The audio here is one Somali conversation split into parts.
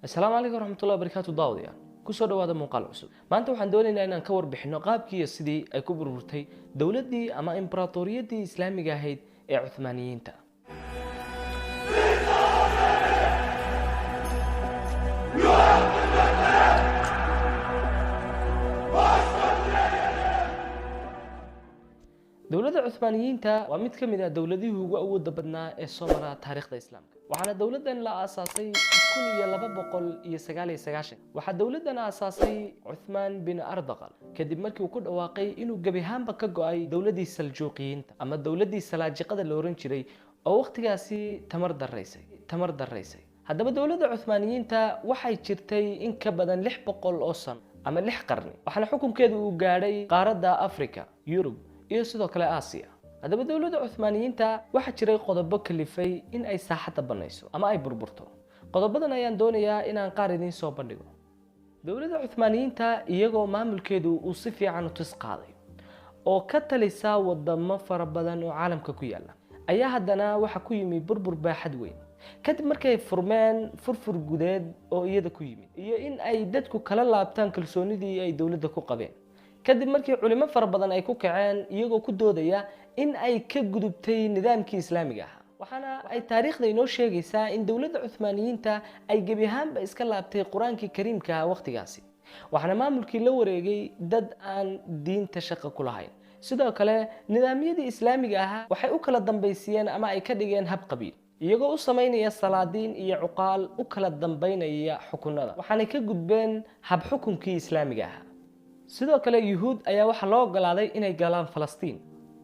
السلام عليكم ورحمة الله وبركاته داوديا kusoo dhawaada muuqaal cusub maanta waxaan doonaynaa inaan ka warbixino qaabkii iyo sidii ay ku burburtay dawladdii ama imbraatooriyadii islaamiga ahayd ee Cuthmaaniyiinta dawladda Cuthmaaniyiinta waa mid ka mid ah dawladihii ugu awoodda badnaa ee soo maray taariikhda islaamka waxaana dawladdan la aasaasay 1299 waxa dawladdan aasaasay Uthman bin Ardaqal kadib markii uu ku dhawaaqay inuu gabi ahaanba ka go'ay dawladdii Saljuuqiyiinta ama dawladdii Salaajiqada la oran jiray oo waqtigaasi tamar daraysay haddaba dawladda Cuthmaaniyiinta waxay jirtay in ka badan 600 oo sano ama 6 qarni waxaana xukunkeedu uu gaadhay qaaradda Afrika Yurub iyo sidoo kale Aasiya haddaba dawladda Cuthmaaniyiinta waxa jiray qodobo kalifay in ay saaxadda banayso ama ay burburto qodobadan ayaan doonayaa inaan qaar idin soo bandhigo dawladda Cuthmaaniyiinta iyagoo maamulkeedu uu si fiican u tisqaaday oo ka talisa wadamo fara badan oo caalamka ku yaala ayaa haddana waxa ku yimi burbur baaxad weyn kadib markay furmeen furfur gudeed oo iyada ku yimi iyo in ay dadku kala laabtaan kalsoonidii ay dawladda ku qabeen kadib markii culimo fara badan ay ku kaceen iyagoo ku doodaya in ay ka gudubtay nidaamkii islaamiga ah waxaana ay taariikhda inoo sheegaysaa in dawladda Cuthmaaniyiinta ay gabi ahaanba iska laabtay quraankii kariimka ah waqtigaasi waxaana maamulkii la wareegay dad aan diinta shaqo ku lahayn sidoo kale nidaamyadii islaamiga ah waxay u kala dambeysiyeen ama ay ka dhigeen hab qabiil iyagoo u sameynaya salaadiin iyo cuqaal u kala dambeynaya xukunada waxaana ka gudbeen hab xukunkii islaamiga ah sidoo kale yuhuud ayaa waxa loo ogolaaday inay galaan Falastiin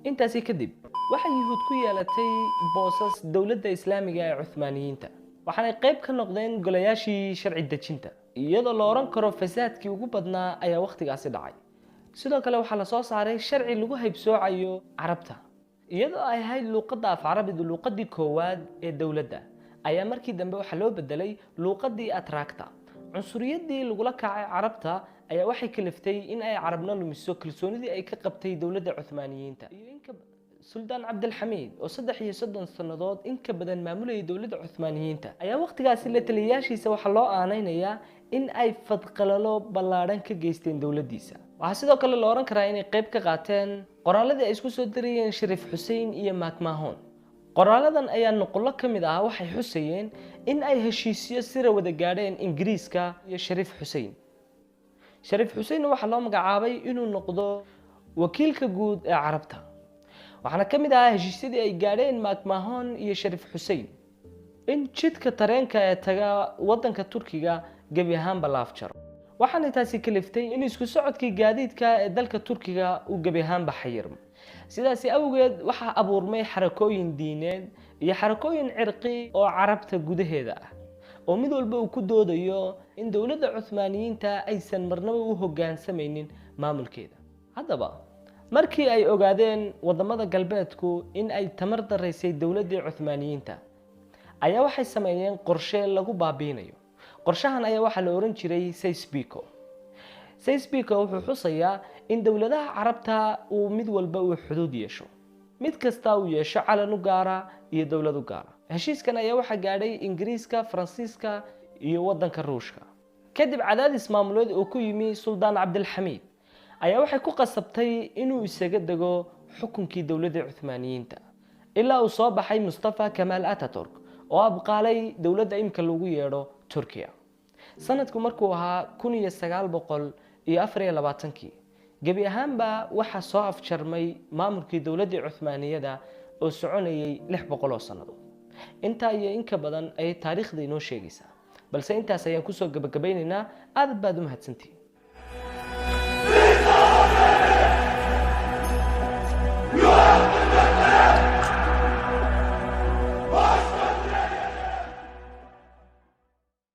intaasi kadib waxa yuhuud ku yeelatay boosas dawladda islaamiga ee Cuthmaaniyiinta waxaana qayb ka noqdeen golayaashii sharci dejinta iyadoo la oran karo fasaadkii ugu badnaa ayaa waqtigaasi dhacay sidoo kale waxa la soo saaray sharci lagu haybsoocayo carabta iyadoo ay ahayd luqadda af-carabidu luqadii koowaad ee dawladda ayaa markii dambe waxa loo bedelay luqadii atraakta cunsuriyadii lagula kacay carabta ayaa waxay kaliftay in ay carabna lumiso kalsoonidii ay ka qabtay dawladda Cuthmaaniyiinta iyo inka Sultan Abdulhamid oo 3 sanadood in ka badan maamulayay dawladda Cuthmaaniyiinta ayaa waqtigaasi la taliyaashiisa waxa loo aanaynayaa in ay fadqalalo ballaaran ka geysteen dawladdiisa waxa sidoo kale la oran karaa inay qayb ka qaateen qoraaladii ay isku soo diriyeen Sharif Hussein iyo Macmahon qoraaladan ayaa nuqullo ka mid ah waxay xusayeen in ay heshiisyo sir wada gaadheen Ingiriiska iyo Sharif Hussein waxa loo magacaabay inuu noqdo wakiilka guud ee carabta waxaana ka mid ah heshiisyadii ay gaadheen Macmahon iyo Sharif Hussein in jidka tareenka ee taga wadanka Turkiga gabi ahaanba la afjaro waxaana taasi kaliftay in isku socodkii gaadiidka ee dalka Turkiga uu gabi ahaanba xayirmo sidaas awgeed waxa abuurmay xarakooyin diineed iyo xarakooyin cirqi oo carabta gudaheeda ah oo mid walba uu ku doodayo in dawladda Cuthmaaniyiinta aysan marnaba u hoggaansamaynin maamulkeeda haddaba markii ay ogaadeen wadamada galbeedku in ay tamar daraysay dawladdii Cuthmaaniyiinta ayaa waxay sameeyeen qorshe lagu baabiinayo qorshahan ayaa waxa la oran jiray Sykes-Picot wuxuu xusayaa in dawladaha carabta uu mid walba uu xuduud yeesho mid kasta uu yeesho calan u gaara iyo dawlad u gaara heshiiskan ayaa waxa gaadhay Ingiriiska Faransiiska iyo wadanka Ruushka kadib cadaadis maamuleed oo ku yimi Sultan Abdulhamid ayaa waxay ku qasabtay inuu isaga dago xukunkii dawladda Cuthmaaniyiinta ilaa uu soo baxay Mustafa Kemal Atatürk oo abqaalay dawladda imka lagu yeedho Turkiya sanadku markuu ahaa 1924 gabi ahaanba waxa soo afjarmay maamulkii dawladda Cuthmaaniyada oo soconayay 600 sanadood inta iyo in ka badan ay taariikhda inoo sheegaysaa balse intaas ayaan ku soo gabagabaynaynaa aad baad u mahadsantihiin